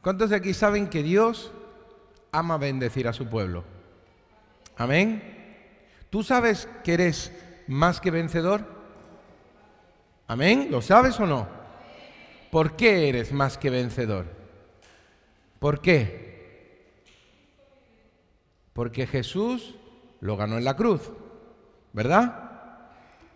¿Cuántos de aquí saben que Dios ama bendecir a su pueblo? Amén. ¿Tú sabes que eres más que vencedor? Amén. ¿Lo sabes o no? ¿Por qué eres más que vencedor? ¿Por qué? Porque Jesús lo ganó en la cruz, ¿verdad?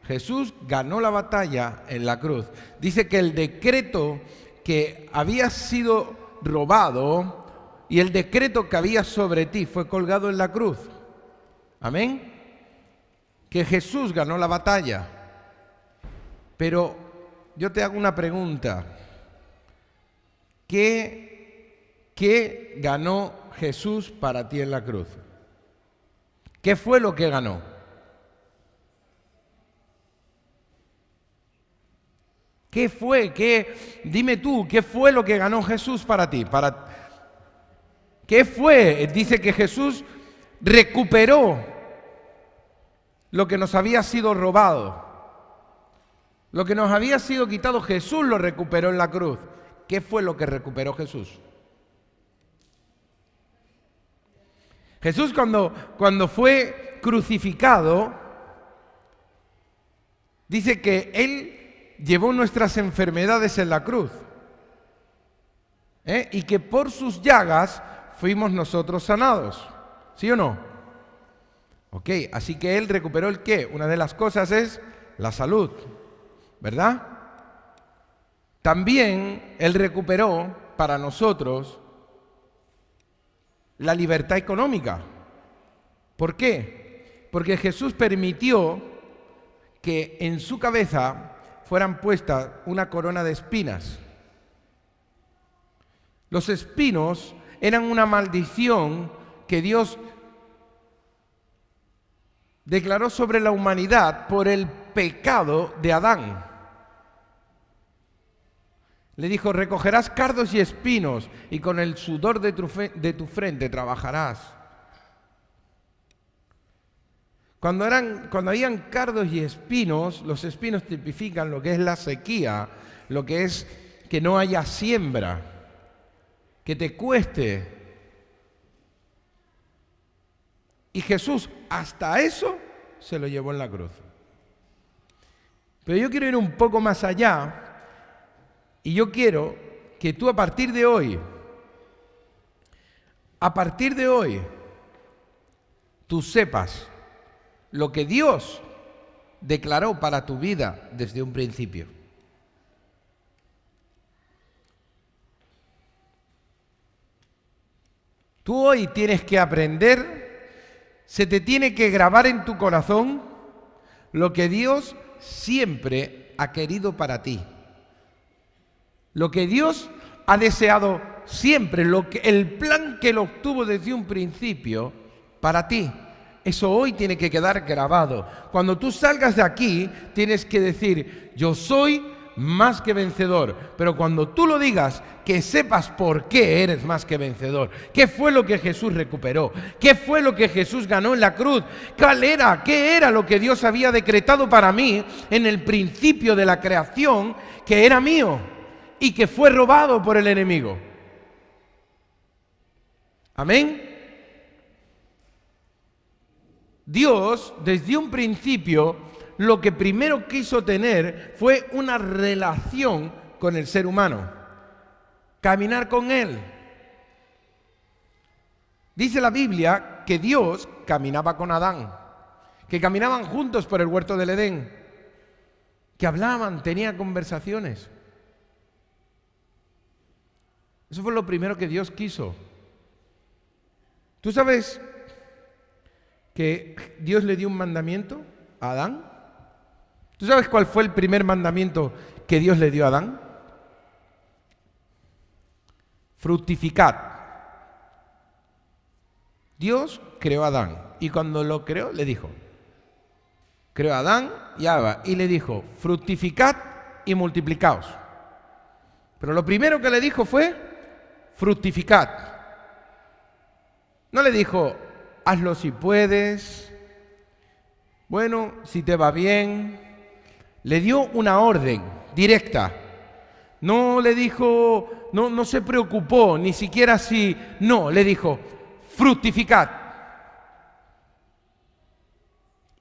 Jesús ganó la batalla en la cruz. Dice que el decreto que había sido robado y el decreto que había sobre ti fue colgado en la cruz. Amén. Que Jesús ganó la batalla. Pero yo te hago una pregunta. ¿Qué ganó Jesús para ti en la cruz? ¿Qué fue lo que ganó? ¿Qué fue? Dime tú, ¿qué fue lo que ganó Jesús para ti? ¿Qué fue? Dice que Jesús recuperó lo que nos había sido robado. Lo que nos había sido quitado, Jesús lo recuperó en la cruz. ¿Qué fue lo que recuperó Jesús? Jesús cuando fue crucificado, dice que Él llevó nuestras enfermedades en la cruz, y que por sus llagas fuimos nosotros sanados. ¿Sí o no? Ok, así que Él recuperó el qué. Una de las cosas es la salud, ¿verdad? También Él recuperó para nosotros la libertad económica. ¿Por qué? Porque Jesús permitió que en su cabeza fueran puestas una corona de espinas. Los espinos eran una maldición que Dios declaró sobre la humanidad por el pecado de Adán. Le dijo: recogerás cardos y espinos y con el sudor de tu frente trabajarás. Cuando habían cardos y espinos, los espinos tipifican lo que es la sequía, lo que es que no haya siembra, que te cueste. Y Jesús hasta eso se lo llevó en la cruz. Pero yo quiero ir un poco más allá y yo quiero que tú a partir de hoy, tú sepas lo que Dios declaró para tu vida desde un principio. Tú hoy tienes que aprender, se te tiene que grabar en tu corazón lo que Dios siempre ha querido para ti. Lo que Dios ha deseado siempre, el plan que lo obtuvo desde un principio para ti. Eso hoy tiene que quedar grabado. Cuando tú salgas de aquí, tienes que decir: yo soy más que vencedor. Pero cuando tú lo digas, que sepas por qué eres más que vencedor. ¿Qué fue lo que Jesús recuperó? ¿Qué fue lo que Jesús ganó en la cruz? ¿Qué era lo que Dios había decretado para mí en el principio de la creación, que era mío y que fue robado por el enemigo? Amén. Dios, desde un principio, lo que primero quiso tener fue una relación con el ser humano, caminar con él. Dice la Biblia que Dios caminaba con Adán, que caminaban juntos por el huerto del Edén, que hablaban, tenían conversaciones. Eso fue lo primero que Dios quiso. ¿Tú sabes que Dios le dio un mandamiento a Adán? ¿Tú sabes cuál fue el primer mandamiento que Dios le dio a Adán? Fructificad. Dios creó a Adán y cuando lo creó le dijo, creó a Adán y a Eva y le dijo: fructificad y multiplicaos. Pero lo primero que le dijo fue: fructificad. No le dijo: hazlo si puedes, bueno, si te va bien. Le dio una orden directa: No le dijo, no se preocupó, ni siquiera si, no, le dijo, fructificad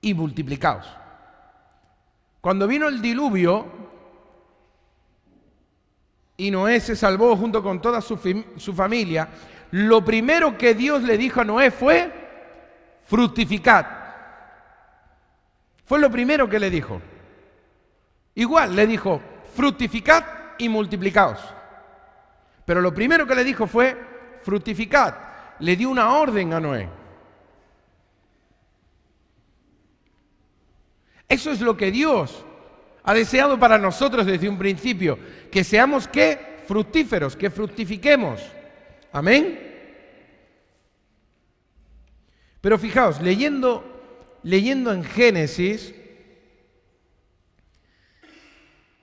y multiplicaos. Cuando vino el diluvio y Noé se salvó junto con toda su familia, lo primero que Dios le dijo a Noé fue, fructificad. Fue lo primero que le dijo. Igual le dijo, fructificad y multiplicaos. Pero lo primero que le dijo fue, fructificad. Le dio una orden a Noé. Eso es lo que Dios ha deseado para nosotros desde un principio, que seamos, ¿qué? Fructíferos, que fructifiquemos. Amén. Pero fijaos, leyendo en Génesis,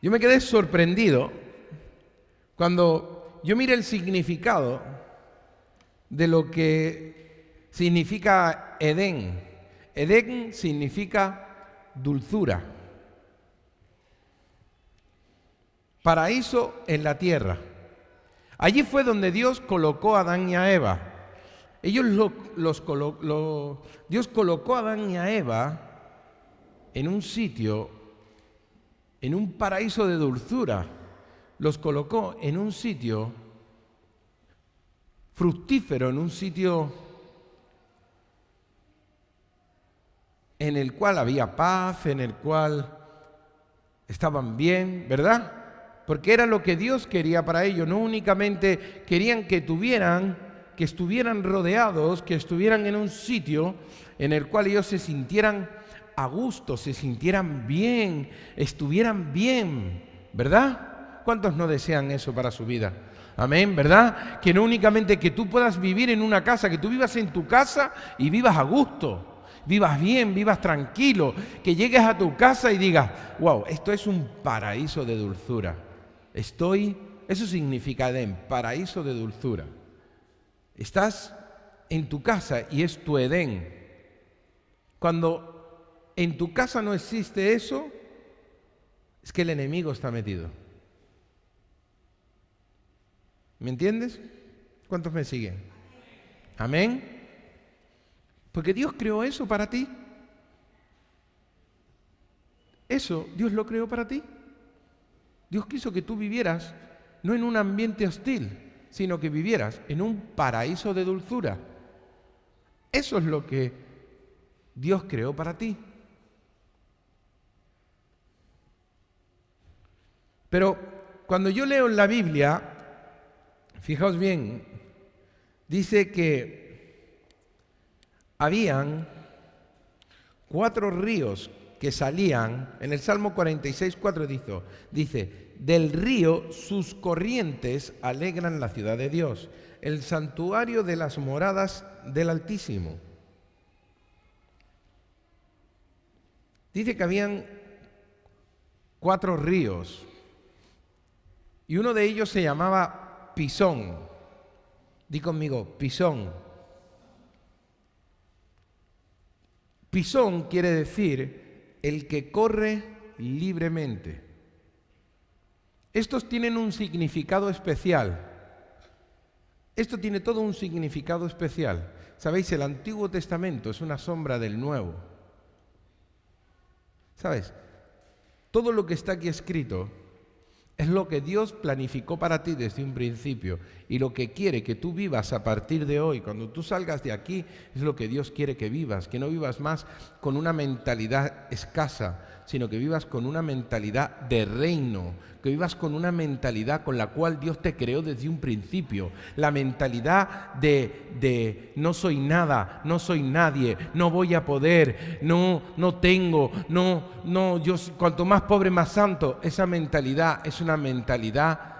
yo me quedé sorprendido cuando yo miré el significado de lo que significa Edén. Edén significa dulzura. Paraíso en la tierra. Allí fue donde Dios colocó a Adán y a Eva. Dios colocó a Adán y a Eva en un sitio, en un paraíso de dulzura. Los colocó en un sitio fructífero, en un sitio en el cual había paz, en el cual estaban bien, ¿verdad? Porque era lo que Dios quería para ellos. No únicamente querían que estuvieran rodeados, que estuvieran en un sitio en el cual ellos se sintieran a gusto, se sintieran bien, estuvieran bien, ¿verdad? ¿Cuántos no desean eso para su vida? Amén, ¿verdad? Que no únicamente que tú puedas vivir en una casa, que tú vivas en tu casa y vivas a gusto. Vivas bien, vivas tranquilo, que llegues a tu casa y digas, wow, esto es un paraíso de dulzura. Eso significa Edén, paraíso de dulzura. Estás en tu casa y es tu Edén. Cuando en tu casa no existe eso, es que el enemigo está metido. ¿Me entiendes? ¿Cuántos me siguen? Amén. Porque Dios creó eso para ti. Eso Dios lo creó para ti. Dios quiso que tú vivieras no en un ambiente hostil, sino que vivieras en un paraíso de dulzura. Eso es lo que Dios creó para ti. Pero cuando yo leo en la Biblia, fijaos bien, dice que habían 4 ríos que salían, en el Salmo 46:4 dice, del río sus corrientes alegran la ciudad de Dios, el santuario de las moradas del Altísimo. Dice que habían 4 ríos y uno de ellos se llamaba Pisón. Di conmigo, Pisón. Pisón quiere decir el que corre libremente. Estos tienen un significado especial. Esto tiene todo un significado especial. Sabéis, el Antiguo Testamento es una sombra del Nuevo. ¿Sabes? Todo lo que está aquí escrito es lo que Dios planificó para ti desde un principio y lo que quiere que tú vivas a partir de hoy. Cuando tú salgas de aquí es lo que Dios quiere que vivas, que no vivas más con una mentalidad escasa, sino que vivas con una mentalidad de reino, que vivas con una mentalidad con la cual Dios te creó desde un principio. La mentalidad de no soy nada, no soy nadie, no voy a poder, no tengo, yo cuanto más pobre más santo. Esa mentalidad es una mentalidad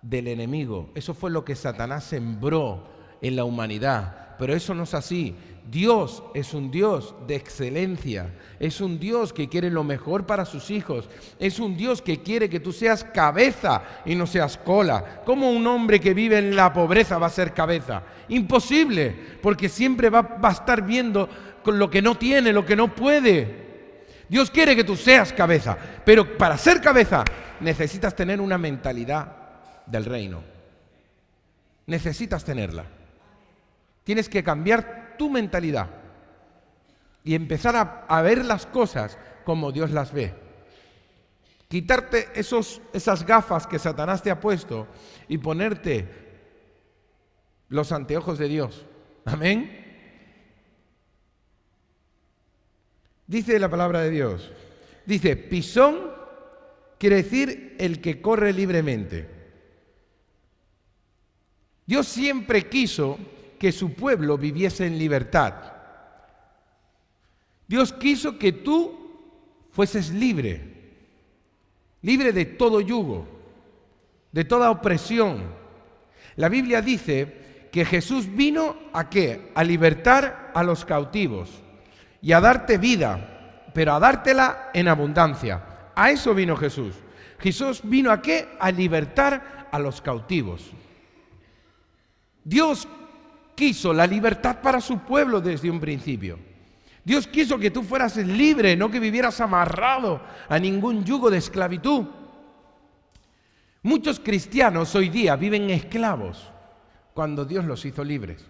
del enemigo. Eso fue lo que Satanás sembró en la humanidad, pero eso no es así. Dios es un Dios de excelencia, es un Dios que quiere lo mejor para sus hijos, es un Dios que quiere que tú seas cabeza y no seas cola. ¿Cómo un hombre que vive en la pobreza va a ser cabeza? Imposible, porque siempre va a estar viendo con lo que no tiene, lo que no puede. Dios quiere que tú seas cabeza, pero para ser cabeza necesitas tener una mentalidad del reino. Necesitas tenerla. Tienes que cambiar tu mentalidad y empezar a ver las cosas como Dios las ve. Quitarte esas gafas que Satanás te ha puesto y ponerte los anteojos de Dios. Amén. Dice la palabra de Dios. Dice, pisón quiere decir el que corre libremente. Dios siempre quiso que su pueblo viviese en libertad. Dios quiso que tú fueses libre, libre de todo yugo, de toda opresión. La Biblia dice que Jesús vino ¿a qué? A libertar a los cautivos y a darte vida, pero a dártela en abundancia. A eso vino Jesús. Jesús vino ¿a qué? A libertar a los cautivos. Dios quiso la libertad para su pueblo desde un principio. Dios quiso que tú fueras libre, no que vivieras amarrado a ningún yugo de esclavitud. Muchos cristianos hoy día viven esclavos cuando Dios los hizo libres.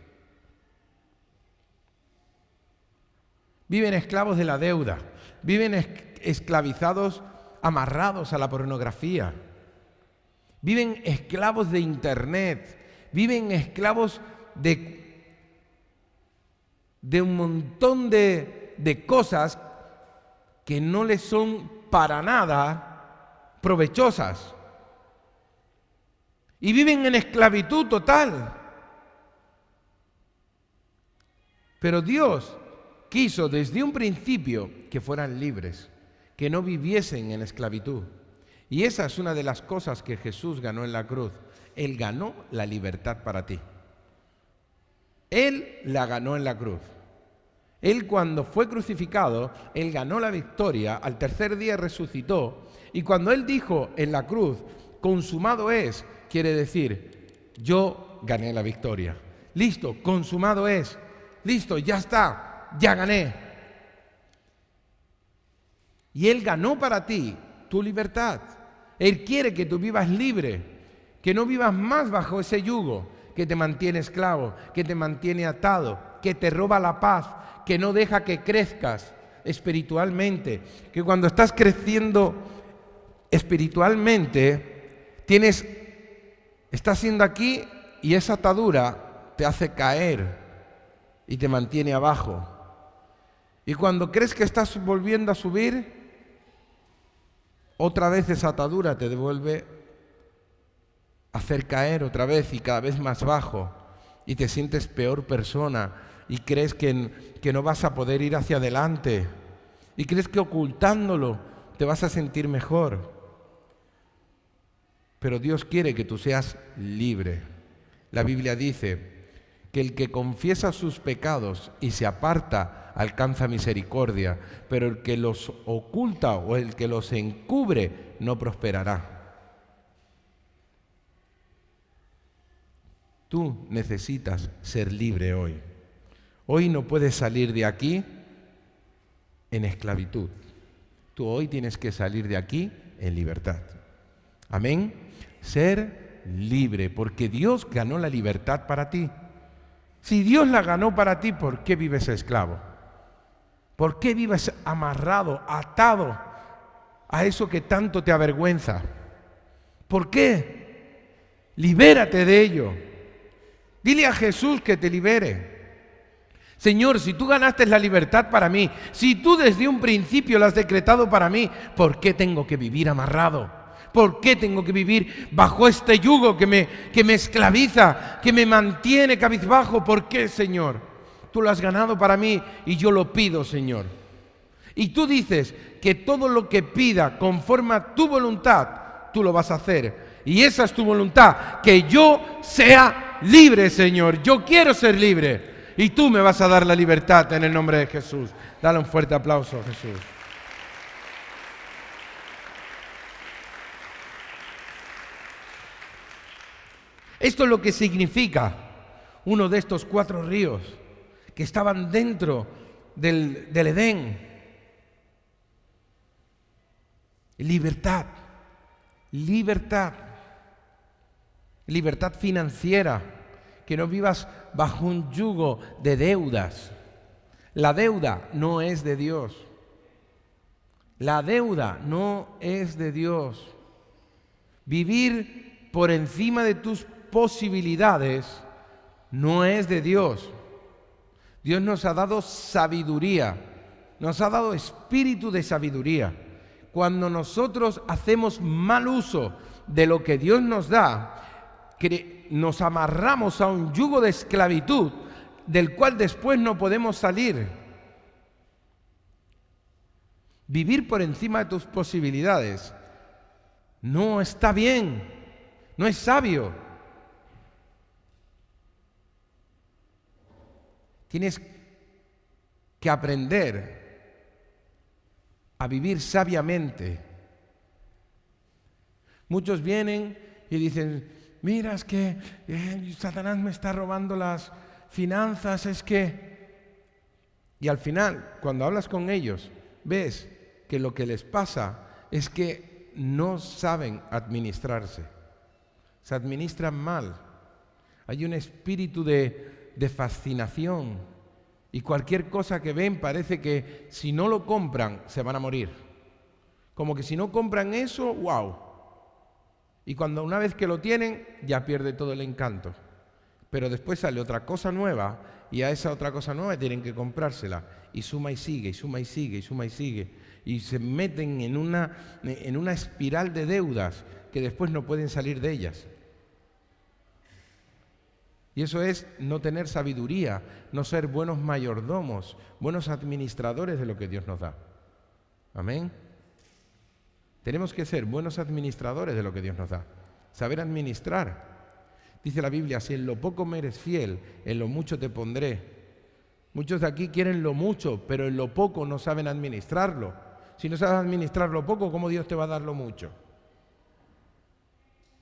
Viven esclavos de la deuda, viven esclavizados, amarrados a la pornografía, viven esclavos de internet, viven esclavos de un montón de cosas que no les son para nada provechosas. Y viven en esclavitud total. Pero Dios quiso desde un principio que fueran libres, que no viviesen en esclavitud. Y esa es una de las cosas que Jesús ganó en la cruz. Él ganó la libertad para ti. Él la ganó en la cruz. Él cuando fue crucificado, Él ganó la victoria, al tercer día resucitó, y cuando Él dijo en la cruz, consumado es, quiere decir, yo gané la victoria. Listo, consumado es. Listo, ya está, ya gané. Y Él ganó para ti tu libertad. Él quiere que tú vivas libre, que no vivas más bajo ese yugo que te mantiene esclavo, que te mantiene atado, que te roba la paz, que no deja que crezcas espiritualmente, que cuando estás creciendo espiritualmente, estás siendo aquí y esa atadura te hace caer y te mantiene abajo. Y cuando crees que estás volviendo a subir, otra vez esa atadura te devuelve a hacer caer otra vez y cada vez más bajo, y te sientes peor persona y crees que no vas a poder ir hacia adelante y crees que ocultándolo te vas a sentir mejor. Pero Dios quiere que tú seas libre. La Biblia dice que el que confiesa sus pecados y se aparta alcanza misericordia, pero el que los oculta o el que los encubre no prosperará. Tú necesitas ser libre hoy. Hoy no puedes salir de aquí en esclavitud. Tú hoy tienes que salir de aquí en libertad. Amén. Ser libre, porque Dios ganó la libertad para ti. Si Dios la ganó para ti, ¿por qué vives esclavo? ¿Por qué vives amarrado, atado a eso que tanto te avergüenza? ¿Por qué? Libérate de ello. Dile a Jesús que te libere. Señor, si tú ganaste la libertad para mí, si tú desde un principio la has decretado para mí, ¿por qué tengo que vivir amarrado? ¿Por qué tengo que vivir bajo este yugo que me esclaviza, que me mantiene cabizbajo? ¿Por qué, Señor? Tú lo has ganado para mí y yo lo pido, Señor. Y tú dices que todo lo que pida conforme a tu voluntad, tú lo vas a hacer. Y esa es tu voluntad, que yo sea libre, Señor. Yo quiero ser libre. Y tú me vas a dar la libertad en el nombre de Jesús. Dale un fuerte aplauso a Jesús. Esto es lo que significa uno de estos 4 ríos que estaban dentro del Edén. Libertad, libertad, libertad financiera, que no vivas bajo un yugo de deudas. La deuda no es de Dios. La deuda no es de Dios. Vivir por encima de tus posibilidades no es de Dios. Dios nos ha dado sabiduría, nos ha dado espíritu de sabiduría. Cuando nosotros hacemos mal uso de lo que Dios nos da, nos amarramos a un yugo de esclavitud del cual después no podemos salir. Vivir por encima de tus posibilidades no está bien, no es sabio. Tienes que aprender a vivir sabiamente. Muchos vienen y dicen, mira, es que Satanás me está robando las finanzas, es que... Y al final, cuando hablas con ellos, ves que lo que les pasa es que no saben administrarse. Se administran mal. Hay un espíritu de fascinación. Y cualquier cosa que ven parece que si no lo compran, se van a morir. Como que si no compran eso, ¡wow! Y cuando una vez que lo tienen, ya pierde todo el encanto. Pero después sale otra cosa nueva y a esa otra cosa nueva tienen que comprársela. Y suma y sigue, y suma y sigue, y suma y sigue. Y se meten en una espiral de deudas que después no pueden salir de ellas. Y eso es no tener sabiduría, no ser buenos mayordomos, buenos administradores de lo que Dios nos da. Amén. Tenemos que ser buenos administradores de lo que Dios nos da. Saber administrar. Dice la Biblia, si en lo poco me eres fiel, en lo mucho te pondré. Muchos de aquí quieren lo mucho, pero en lo poco no saben administrarlo. Si no sabes administrar lo poco, ¿cómo Dios te va a dar lo mucho?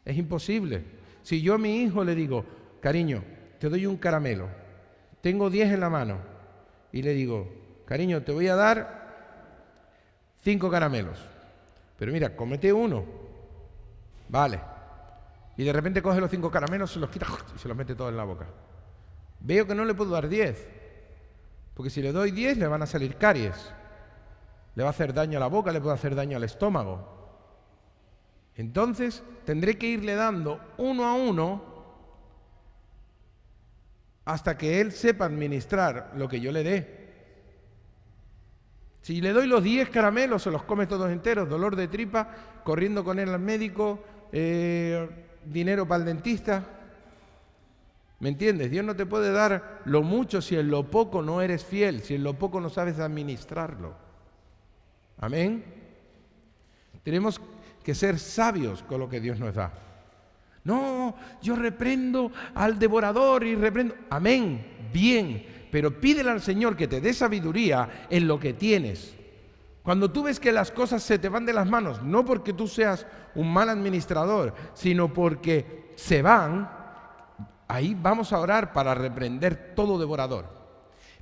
Es imposible. Si yo a mi hijo le digo, cariño, te doy un caramelo, tengo 10 en la mano, y le digo, cariño, te voy a dar 5 caramelos, pero mira, cómete uno, vale, y de repente coge los 5 caramelos, se los quita y se los mete todos en la boca. Veo que no le puedo dar 10, porque si le doy 10 le van a salir caries, le va a hacer daño a la boca, le puede hacer daño al estómago. Entonces tendré que irle dando uno a uno hasta que él sepa administrar lo que yo le dé. Si le doy los 10 caramelos, se los come todos enteros, dolor de tripa, corriendo con él al médico, dinero para el dentista. ¿Me entiendes? Dios no te puede dar lo mucho si en lo poco no eres fiel, si en lo poco no sabes administrarlo. Amén. Tenemos que ser sabios con lo que Dios nos da. No, yo reprendo al devorador y reprendo... Amén, bien, pero pídele al Señor que te dé sabiduría en lo que tienes. Cuando tú ves que las cosas se te van de las manos, no porque tú seas un mal administrador, sino porque se van, ahí vamos a orar para reprender todo devorador.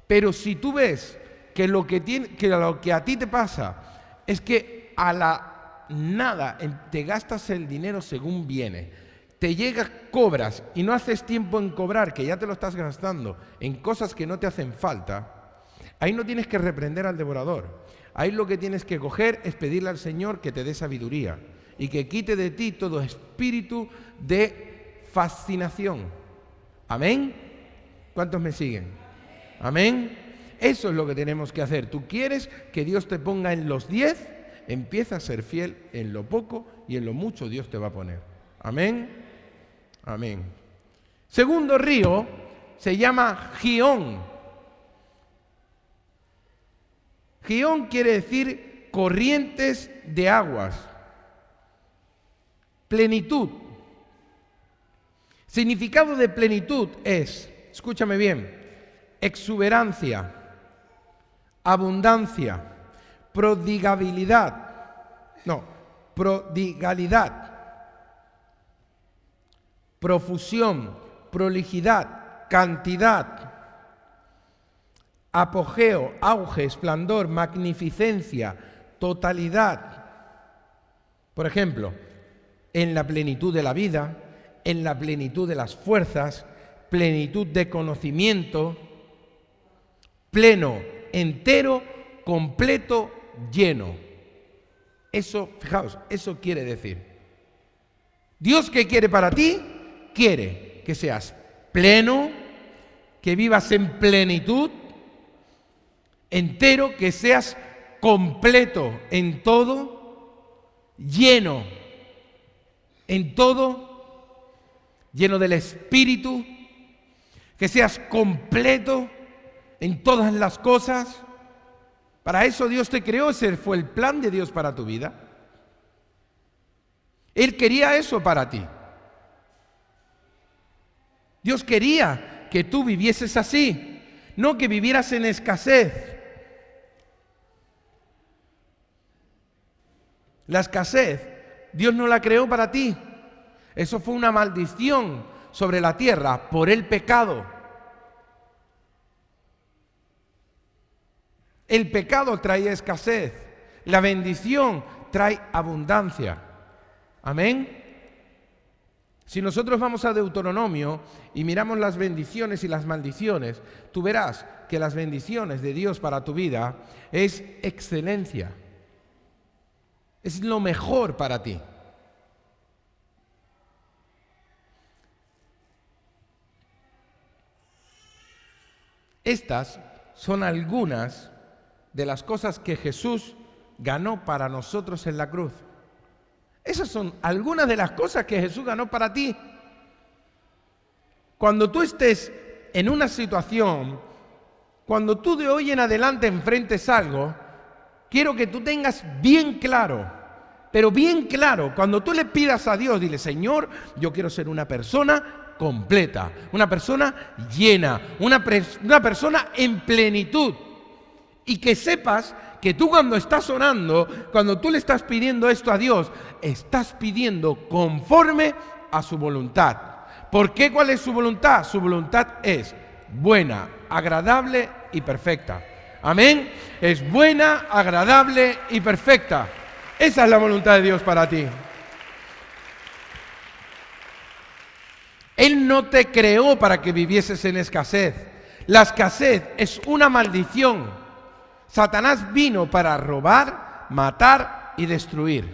Pero si tú ves que lo que a ti te pasa es que a la nada te gastas el dinero según viene, te llega, cobras y no haces tiempo en cobrar, que ya te lo estás gastando en cosas que no te hacen falta, ahí no tienes que reprender al devorador. Ahí lo que tienes que coger es pedirle al Señor que te dé sabiduría y que quite de ti todo espíritu de fascinación. ¿Amén? ¿Cuántos me siguen? ¿Amén? Eso es lo que tenemos que hacer. ¿Tú quieres que Dios te ponga en los 10? Empieza a ser fiel en lo poco y en lo mucho Dios te va a poner. ¿Amén? Amén. Segundo río se llama Gihón. Gihón quiere decir corrientes de aguas. Plenitud. Significado de plenitud es, escúchame bien, exuberancia, abundancia, prodigalidad, profusión, prolijidad, cantidad, apogeo, auge, esplendor, magnificencia, totalidad. Por ejemplo, en la plenitud de la vida, en la plenitud de las fuerzas, plenitud de conocimiento, pleno, entero, completo, lleno. Eso, fijaos, eso quiere decir. Dios, ¿qué quiere para ti? Quiere que seas pleno, que vivas en plenitud, entero, que seas completo en todo, lleno en todo, lleno del Espíritu, que seas completo en todas las cosas. Para eso Dios te creó, ese fue el plan de Dios para tu vida. Él quería eso para ti. Dios quería que tú vivieses así, no que vivieras en escasez. La escasez, Dios no la creó para ti. Eso fue una maldición sobre la tierra por el pecado. El pecado trae escasez, la bendición trae abundancia. Amén. Si nosotros vamos a Deuteronomio y miramos las bendiciones y las maldiciones, tú verás que las bendiciones de Dios para tu vida es excelencia. Es lo mejor para ti. Estas son algunas de las cosas que Jesús ganó para nosotros en la cruz. Esas son algunas de las cosas que Jesús ganó para ti. Cuando tú estés en una situación, cuando tú de hoy en adelante enfrentes algo, quiero que tú tengas bien claro, pero bien claro, cuando tú le pidas a Dios, dile: Señor, yo quiero ser una persona completa, una persona llena, una persona en plenitud. Y que sepas que tú cuando estás orando, cuando tú le estás pidiendo esto a Dios, estás pidiendo conforme a su voluntad. ¿Por qué? ¿Cuál es su voluntad? Su voluntad es buena, agradable y perfecta. Amén. Es buena, agradable y perfecta. Esa es la voluntad de Dios para ti. Él no te creó para que vivieses en escasez. La escasez es una maldición. Satanás vino para robar, matar y destruir.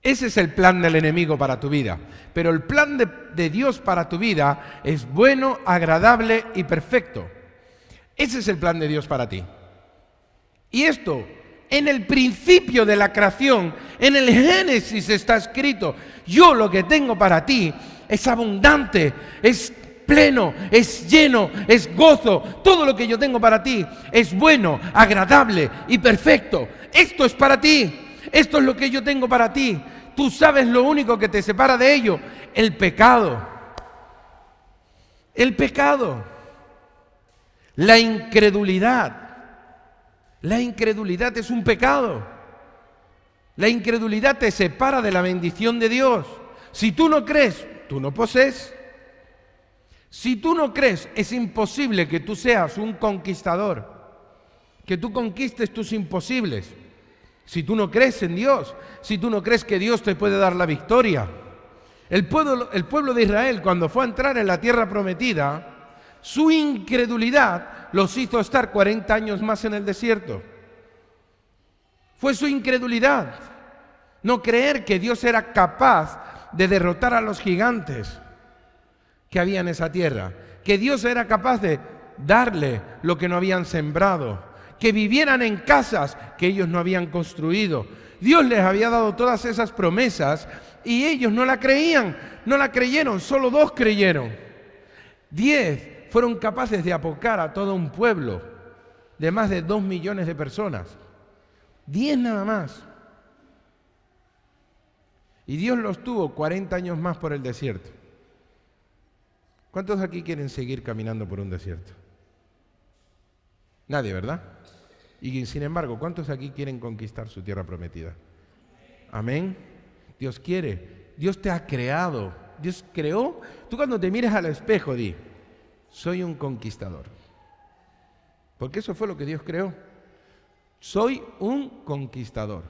Ese es el plan del enemigo para tu vida. Pero el plan de Dios para tu vida es bueno, agradable y perfecto. Ese es el plan de Dios para ti. Y esto, en el principio de la creación, en el Génesis está escrito: yo lo que tengo para ti es abundante, es pleno, es lleno, es gozo. Todo lo que yo tengo para ti es bueno, agradable y perfecto. Esto es para ti. Esto es lo que yo tengo para ti. Tú sabes lo único que te separa de ello: el pecado. El pecado. La incredulidad. La incredulidad es un pecado. La incredulidad te separa de la bendición de Dios. Si tú no crees, tú no posees. Si tú no crees, es imposible que tú seas un conquistador, que tú conquistes tus imposibles. Si tú no crees en Dios, si tú no crees que Dios te puede dar la victoria. El pueblo de Israel, cuando fue a entrar en la tierra prometida, su incredulidad los hizo estar 40 años más en el desierto. Fue su incredulidad, no creer que Dios era capaz de derrotar a los gigantes que había en esa tierra, que Dios era capaz de darle lo que no habían sembrado, que vivieran en casas que ellos no habían construido. Dios les había dado todas esas promesas y ellos no la creían, no la creyeron, solo 2 creyeron. 10 fueron capaces de apocar a todo un pueblo de más de 2 millones de personas. 10 nada más. Y Dios los tuvo 40 años más por el desierto. ¿Cuántos aquí quieren seguir caminando por un desierto? Nadie, ¿verdad? Y sin embargo, ¿cuántos aquí quieren conquistar su tierra prometida? Amén. Dios quiere, Dios te ha creado, Dios creó. Tú cuando te mires al espejo di: soy un conquistador. Porque eso fue lo que Dios creó. Soy un conquistador.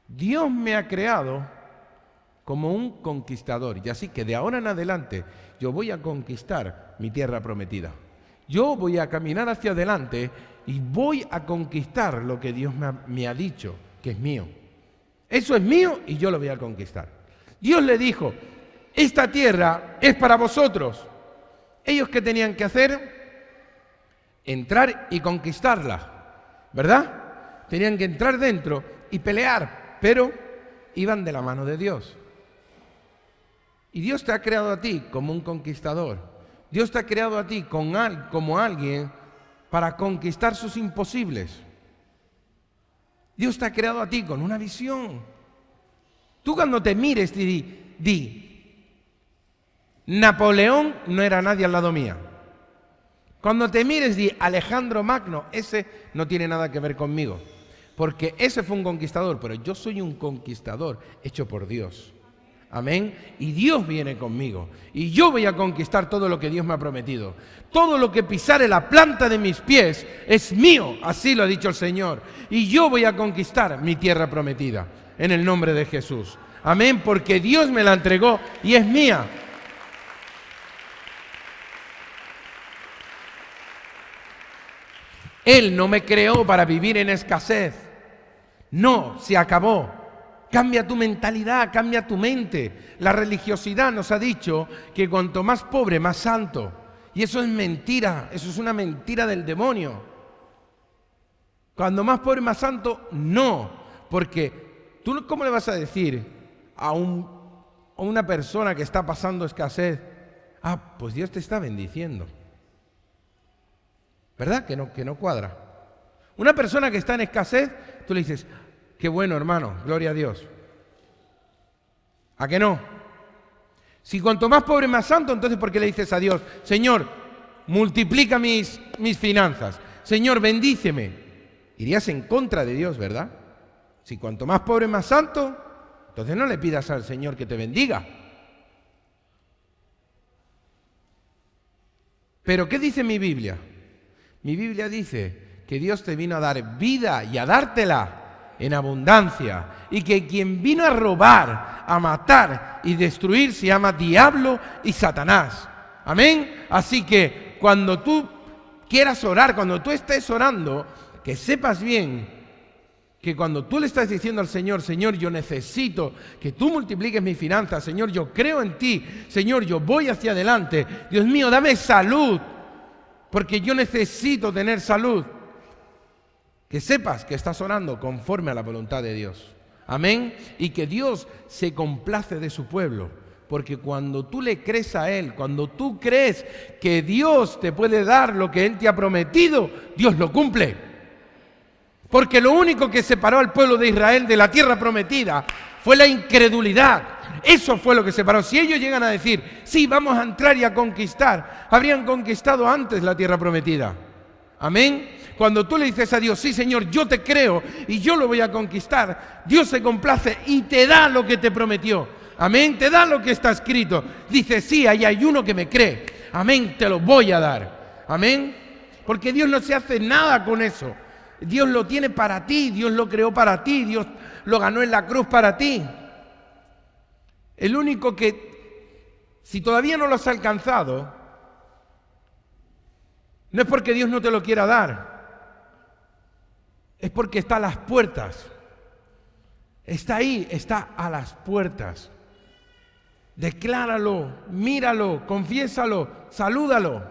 Dios me ha creado como un conquistador. Y así que de ahora en adelante yo voy a conquistar mi tierra prometida. Yo voy a caminar hacia adelante y voy a conquistar lo que Dios me ha dicho que es mío. Eso es mío y yo lo voy a conquistar. Dios le dijo, esta tierra es para vosotros. ¿Ellos qué tenían que hacer? Entrar y conquistarla, ¿verdad? Tenían que entrar dentro y pelear, pero iban de la mano de Dios. Y Dios te ha creado a ti como un conquistador. Dios te ha creado a ti como alguien para conquistar sus imposibles. Dios te ha creado a ti con una visión. Tú cuando te mires di, Napoleón no era nadie al lado mía. Cuando te mires di, Alejandro Magno, ese no tiene nada que ver conmigo. Porque ese fue un conquistador, pero yo soy un conquistador hecho por Dios. Amén. Y Dios viene conmigo. Y yo voy a conquistar todo lo que Dios me ha prometido. Todo lo que pisare la planta de mis pies es mío. Así lo ha dicho el Señor. Y yo voy a conquistar mi tierra prometida. En el nombre de Jesús. Amén. Porque Dios me la entregó y es mía. Él no me creó para vivir en escasez. No, se acabó. Cambia tu mentalidad, cambia tu mente. La religiosidad nos ha dicho que cuanto más pobre, más santo. Y eso es mentira, eso es una mentira del demonio. Cuando más pobre, más santo, no. Porque tú, ¿cómo le vas a decir a una persona que está pasando escasez? Ah, pues Dios te está bendiciendo. ¿Verdad? Que no cuadra. Una persona que está en escasez, tú le dices, qué bueno, hermano, gloria a Dios. ¿A que no? Si cuanto más pobre, más santo, entonces ¿por qué le dices a Dios, Señor, multiplica mis finanzas, Señor, bendíceme? Irías en contra de Dios, ¿verdad? Si cuanto más pobre, más santo, entonces no le pidas al Señor que te bendiga. ¿Pero qué dice mi Biblia? Mi Biblia dice que Dios te vino a dar vida y a dártela en abundancia, y que quien vino a robar, a matar y destruir se llama diablo y Satanás. Amén. Así que cuando tú quieras orar, cuando tú estés orando, que sepas bien que cuando tú le estás diciendo al Señor, Señor, yo necesito que tú multipliques mis finanzas, Señor, yo creo en ti, Señor, yo voy hacia adelante, Dios mío, dame salud, porque yo necesito tener salud. Que sepas que estás orando conforme a la voluntad de Dios. Amén. Y que Dios se complace de su pueblo. Porque cuando tú le crees a Él, cuando tú crees que Dios te puede dar lo que Él te ha prometido, Dios lo cumple. Porque lo único que separó al pueblo de Israel de la tierra prometida fue la incredulidad. Eso fue lo que separó. Si ellos llegan a decir, sí, vamos a entrar y a conquistar, habrían conquistado antes la tierra prometida. Amén. Cuando tú le dices a Dios, sí Señor, yo te creo y yo lo voy a conquistar, Dios se complace y te da lo que te prometió. Amén, te da lo que está escrito. Dice, sí, ahí hay uno que me cree. Amén, te lo voy a dar. Amén. Porque Dios no se hace nada con eso. Dios lo tiene para ti, Dios lo creó para ti, Dios lo ganó en la cruz para ti. El único que, si todavía no lo has alcanzado, no es porque Dios no te lo quiera dar. Es porque está a las puertas. Está ahí, está a las puertas. Decláralo, míralo, confiésalo, salúdalo.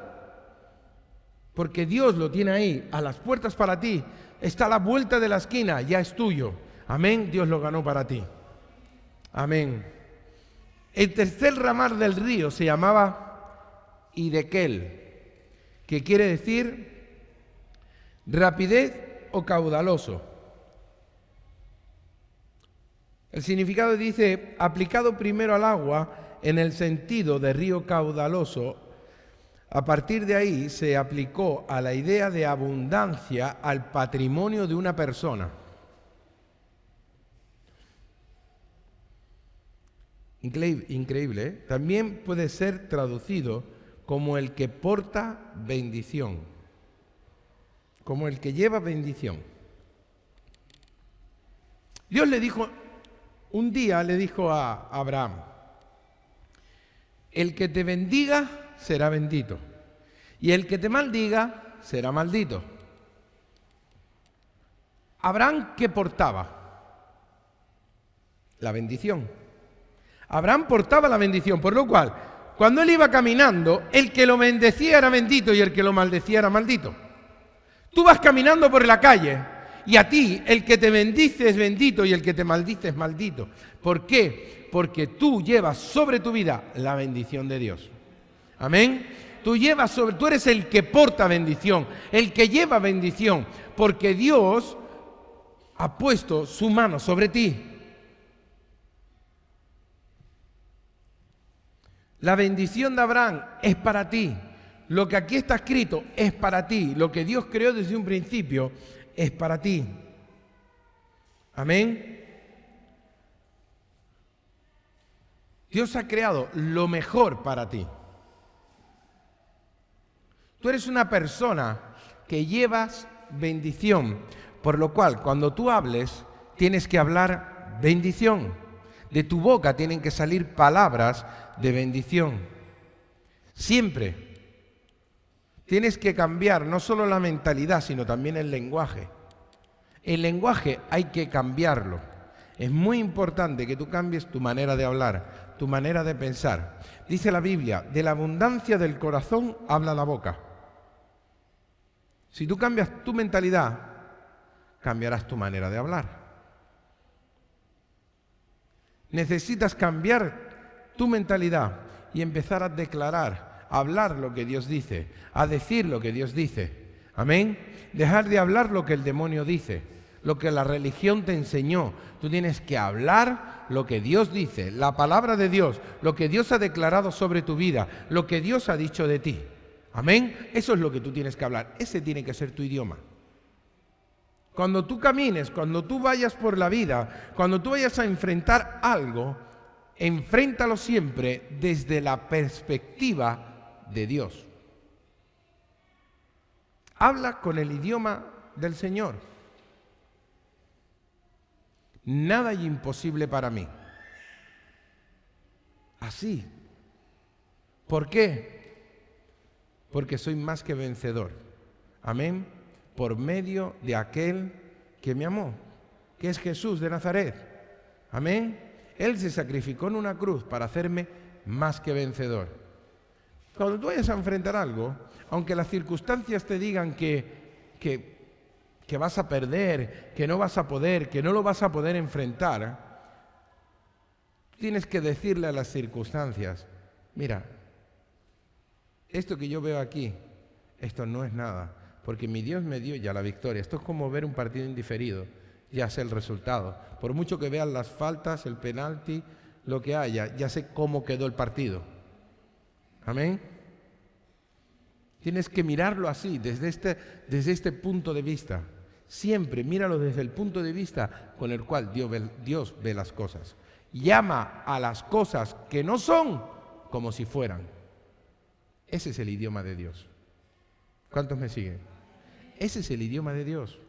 Porque Dios lo tiene ahí, a las puertas para ti. Está a la vuelta de la esquina, ya es tuyo. Amén, Dios lo ganó para ti. Amén. El tercer ramar del río se llamaba Hidekel, que quiere decir rapidez o caudaloso. El significado dice, aplicado primero al agua en el sentido de río caudaloso, a partir de ahí se aplicó a la idea de abundancia al patrimonio de una persona. Increíble, ¿eh? También puede ser traducido como el que porta bendición, como el que lleva bendición. Dios le dijo Un día le dijo a Abraham: el que te bendiga será bendito, y el que te maldiga será maldito. Abraham, ¿qué portaba? La bendición. Abraham portaba la bendición, por lo cual, cuando él iba caminando, el que lo bendecía era bendito y el que lo maldecía era maldito. Tú vas caminando por la calle y a ti el que te bendice es bendito y el que te maldice es maldito. ¿Por qué? Porque tú llevas sobre tu vida la bendición de Dios. Amén. Tú eres el que porta bendición, el que lleva bendición, porque Dios ha puesto su mano sobre ti. La bendición de Abraham es para ti. Lo que aquí está escrito es para ti. Lo que Dios creó desde un principio es para ti. Amén. Dios ha creado lo mejor para ti. Tú eres una persona que llevas bendición, por lo cual cuando tú hables tienes que hablar bendición. De tu boca tienen que salir palabras de bendición. Siempre tienes que cambiar no solo la mentalidad, sino también el lenguaje. El lenguaje hay que cambiarlo. Es muy importante que tú cambies tu manera de hablar, tu manera de pensar. Dice la Biblia, de la abundancia del corazón habla la boca. Si tú cambias tu mentalidad, cambiarás tu manera de hablar. Necesitas cambiar tu mentalidad y empezar a declarar, a hablar lo que Dios dice, a decir lo que Dios dice. Amén. Dejar de hablar lo que el demonio dice, lo que la religión te enseñó. Tú tienes que hablar lo que Dios dice, la palabra de Dios, lo que Dios ha declarado sobre tu vida, lo que Dios ha dicho de ti. Amén. Eso es lo que tú tienes que hablar. Ese tiene que ser tu idioma. Cuando tú camines, cuando tú vayas por la vida, cuando tú vayas a enfrentar algo, enfréntalo siempre desde la perspectiva de Dios. Habla con el idioma del Señor. Nada hay imposible para mí. Así. ¿Por qué? Porque soy más que vencedor. Amén. Por medio de aquel que me amó, que es Jesús de Nazaret. Amén. Él se sacrificó en una cruz para hacerme más que vencedor. Cuando tú vayas a enfrentar algo, aunque las circunstancias te digan que vas a perder, que no vas a poder, que no lo vas a poder enfrentar, tienes que decirle a las circunstancias: mira, esto que yo veo aquí, esto no es nada, porque mi Dios me dio ya la victoria. Esto es como ver un partido indiferido, ya sé el resultado. Por mucho que vean las faltas, el penalti, lo que haya, ya sé cómo quedó el partido. Amén. Tienes que mirarlo así, desde este punto de vista. Siempre míralo desde el punto de vista con el cual Dios ve las cosas. Llama a las cosas que no son como si fueran. Ese es el idioma de Dios. ¿Cuántos me siguen? Ese es el idioma de Dios.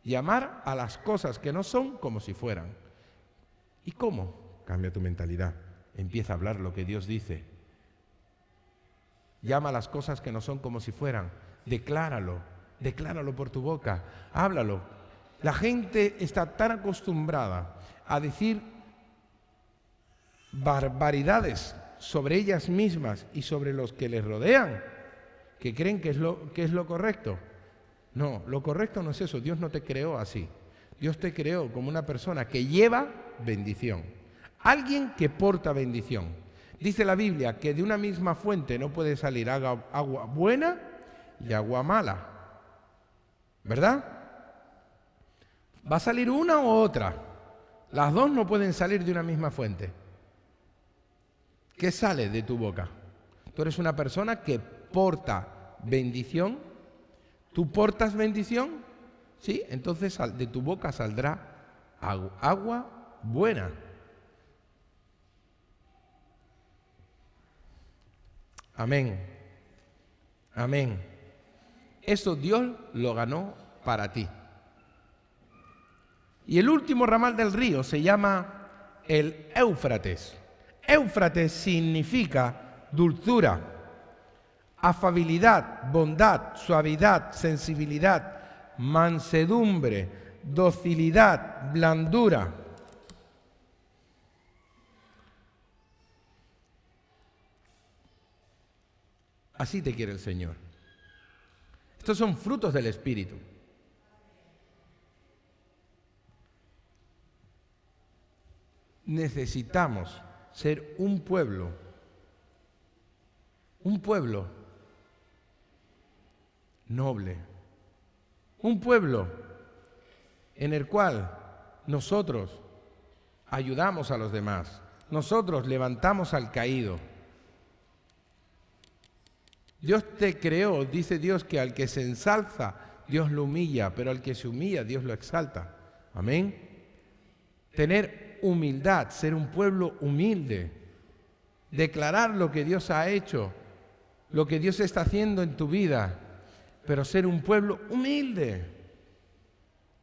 Llamar a las cosas que no son como si fueran. ¿Y cómo? Cambia tu mentalidad. Empieza a hablar lo que Dios dice. Llama a las cosas que no son como si fueran. Decláralo por tu boca. Háblalo. La gente está tan acostumbrada a decir barbaridades sobre ellas mismas y sobre los que les rodean, que creen que es lo correcto. No, lo correcto no es eso. Dios no te creó así. Dios te creó como una persona que lleva bendición. Alguien que porta bendición. Dice la Biblia que de una misma fuente no puede salir agua buena y agua mala. ¿Verdad? Va a salir una u otra. Las dos no pueden salir de una misma fuente. ¿Qué sale de tu boca? Tú eres una persona que porta bendición. ¿Tú portas bendición? Sí, entonces de tu boca saldrá agua buena. Amén. Amén. Eso Dios lo ganó para ti. Y el último ramal del río se llama el Éufrates. Éufrates significa dulzura, afabilidad, bondad, suavidad, sensibilidad, mansedumbre, docilidad, blandura. Así te quiere el Señor. Estos son frutos del Espíritu. Necesitamos ser un pueblo noble, un pueblo en el cual nosotros ayudamos a los demás, nosotros levantamos al caído. Dios te creó, dice Dios, que al que se ensalza, Dios lo humilla, pero al que se humilla, Dios lo exalta. Amén. Tener humildad, ser un pueblo humilde, declarar lo que Dios ha hecho, lo que Dios está haciendo en tu vida, pero ser un pueblo humilde.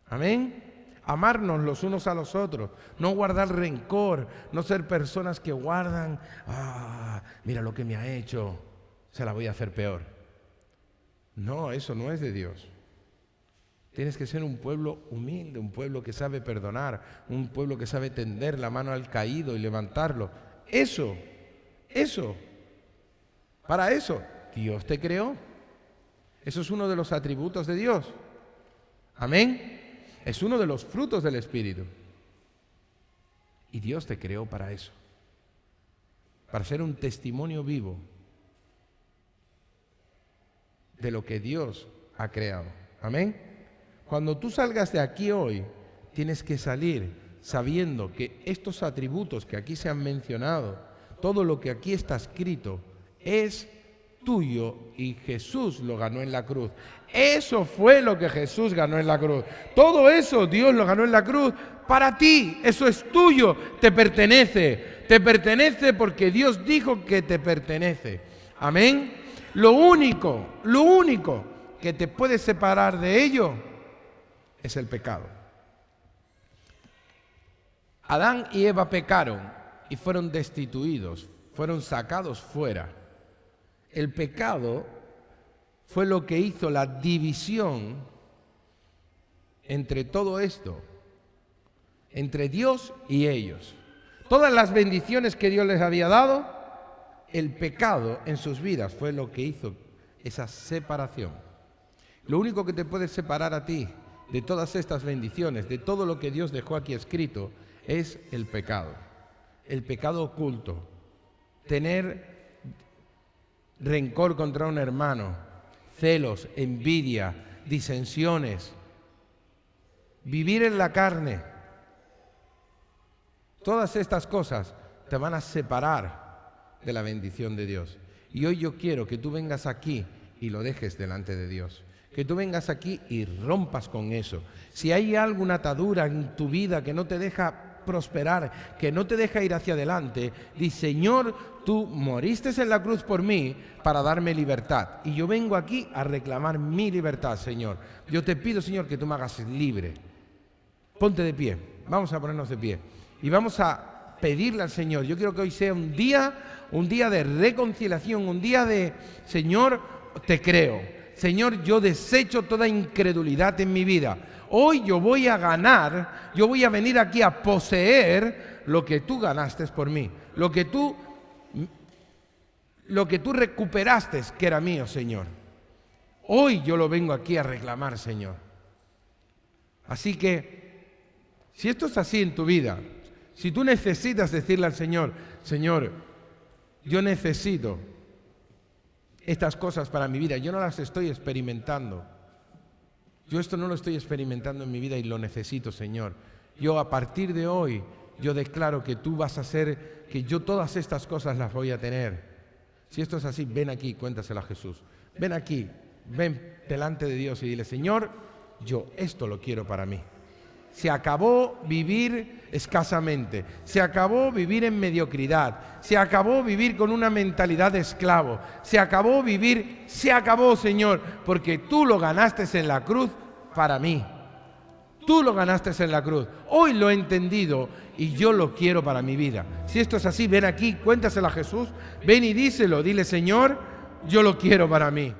Amén. Amarnos los unos a los otros, no guardar rencor, no ser personas que guardan, mira lo que me ha hecho, se la voy a hacer peor. No, eso no es de Dios. Tienes que ser un pueblo humilde, un pueblo que sabe perdonar, un pueblo que sabe tender la mano al caído y levantarlo. Eso, para eso Dios te creó. Eso es uno de los atributos de Dios. Amén. Es uno de los frutos del Espíritu. Y Dios te creó para eso. Para ser un testimonio vivo de lo que Dios ha creado. Amén. Cuando tú salgas de aquí hoy, tienes que salir sabiendo que estos atributos que aquí se han mencionado, todo lo que aquí está escrito, es tuyo y Jesús lo ganó en la cruz. Eso fue lo que Jesús ganó en la cruz. Todo eso Dios lo ganó en la cruz para ti. Eso es tuyo, te pertenece. Te pertenece porque Dios dijo que te pertenece. Amén. Lo único que te puede separar de ello es el pecado. Adán y Eva pecaron y fueron destituidos, fueron sacados fuera. El pecado fue lo que hizo la división entre todo esto, entre Dios y ellos. Todas las bendiciones que Dios les había dado, el pecado en sus vidas fue lo que hizo esa separación. Lo único que te puede separar a ti de todas estas bendiciones, de todo lo que Dios dejó aquí escrito, es el pecado oculto. Tener rencor contra un hermano, celos, envidia, disensiones, vivir en la carne. Todas estas cosas te van a separar de la bendición de Dios. Y hoy yo quiero que tú vengas aquí y lo dejes delante de Dios. Que tú vengas aquí y rompas con eso. Si hay alguna atadura en tu vida que no te deja prosperar, que no te deja ir hacia adelante, di: Señor, tú moriste en la cruz por mí para darme libertad. Y yo vengo aquí a reclamar mi libertad, Señor. Yo te pido, Señor, que tú me hagas libre. Ponte de pie. Vamos a ponernos de pie. Y vamos a pedirle al Señor. Yo quiero que hoy sea un día de reconciliación, un día de: Señor, te creo. Señor, yo desecho toda incredulidad en mi vida. Hoy yo voy a ganar, yo voy a venir aquí a poseer lo que tú ganaste por mí, lo que tú recuperaste que era mío, Señor. Hoy yo lo vengo aquí a reclamar, Señor. Así que, si esto es así en tu vida, si tú necesitas decirle al Señor: Señor, yo necesito estas cosas para mi vida, yo no las estoy experimentando. Yo esto no lo estoy experimentando en mi vida y lo necesito, Señor. Yo a partir de hoy, yo declaro que tú vas a hacer que yo todas estas cosas las voy a tener. Si esto es así, ven aquí, cuéntaselo a Jesús. Ven aquí, ven delante de Dios y dile: Señor, yo esto lo quiero para mí. Se acabó vivir escasamente, se acabó vivir en mediocridad, se acabó vivir con una mentalidad de esclavo, se acabó, Señor, porque tú lo ganaste en la cruz para mí. Tú lo ganaste en la cruz. Hoy lo he entendido y yo lo quiero para mi vida. Si esto es así, ven aquí, cuéntaselo a Jesús. Ven y díselo. Dile, Señor, yo lo quiero para mí.